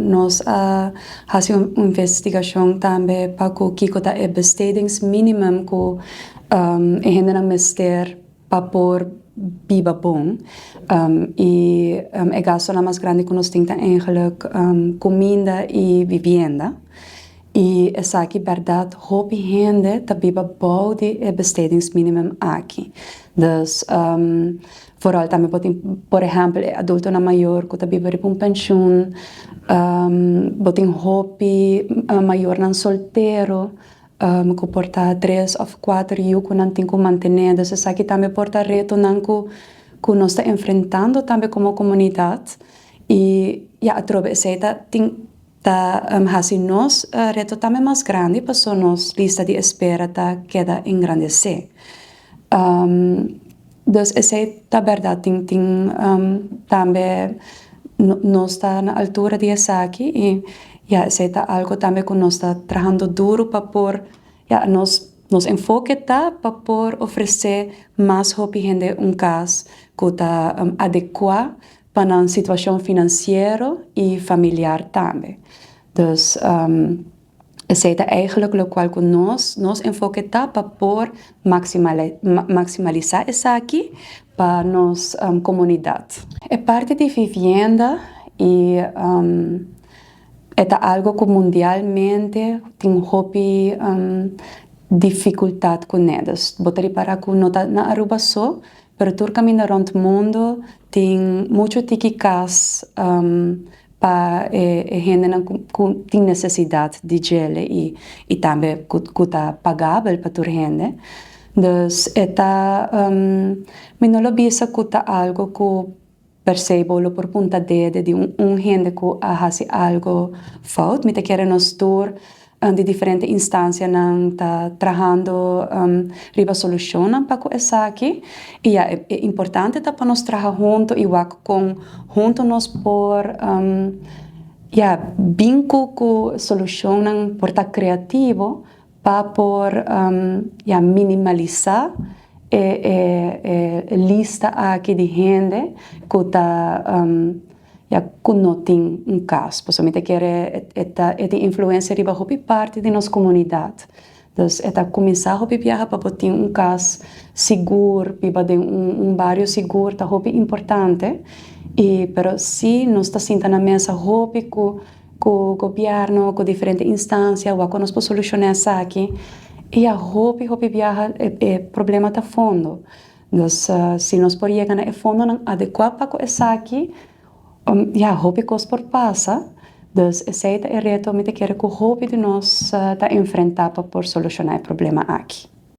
nos hace una investigación también para que kiko el bestedingsminimum que en mister para por biba bom. El gasto más grande que nos tiene eigenlijk comida y vivienda. E essa aqui, verdade, houve gente que vive boude o bestedingsminimum aqui. Dus, vooral também, por exemplo, adulto na maior, que vive com pensão, botem hobby, maior não solteiro, que porta 3 ou 4 anos que não tem que manter. Dus, essa aqui também porta reto, não que nós estamos enfrentando também como comunidade. E, a trova, essa tem assim nós reto também mais grande para a nossa lista de espera queda engrandecer. Então, essa é a verdade, tem também nós está na altura de essa aqui e essa é algo também que nós está trabalhando duro para por nos enfoque para por oferecer mais gente caso que está adequado para uma situação financeira e familiar também. Dus esse é eigenlijk o qual nós enfoque para por maximalizar isso aqui para nossa comunidade. É parte de vivienda e é algo que mundialmente tem hobby dificuldade com eles. Botar para que não na Aruba só, pero todo caminho around o mundo tem muito casos para gente que tem necessidade de gel e também que está pagável para toda gente. Então, eu não penso que é algo que percebo por ponta de gente que faz algo falta. Me quero nos tour de diferentes instâncias não está trabalhando riba solução para isso aqui e é importante para nós trabalhar junto igual com junto nós por vinco com solução por estar criativo para por minimalizar lista aqui de gente que está que não tem caso. Possivelmente quer esta influência riba hobby parte de nossa comunidade. Então, começar a viajar para ter caso seguro, viva de bairro seguro, é hobby importante. Pero se nós está sentando na mesa hobby com o governo, com diferentes instâncias, ou com nós podemos solucionar isso aqui, e a hobby viajar é problema da fundo. Então, se nós podemos chegar a fundo adequado para isso aqui, hobby cos por passa, dus esse é o reto que quero que o hobby de nós está enfrentar para solucionar o problema aqui.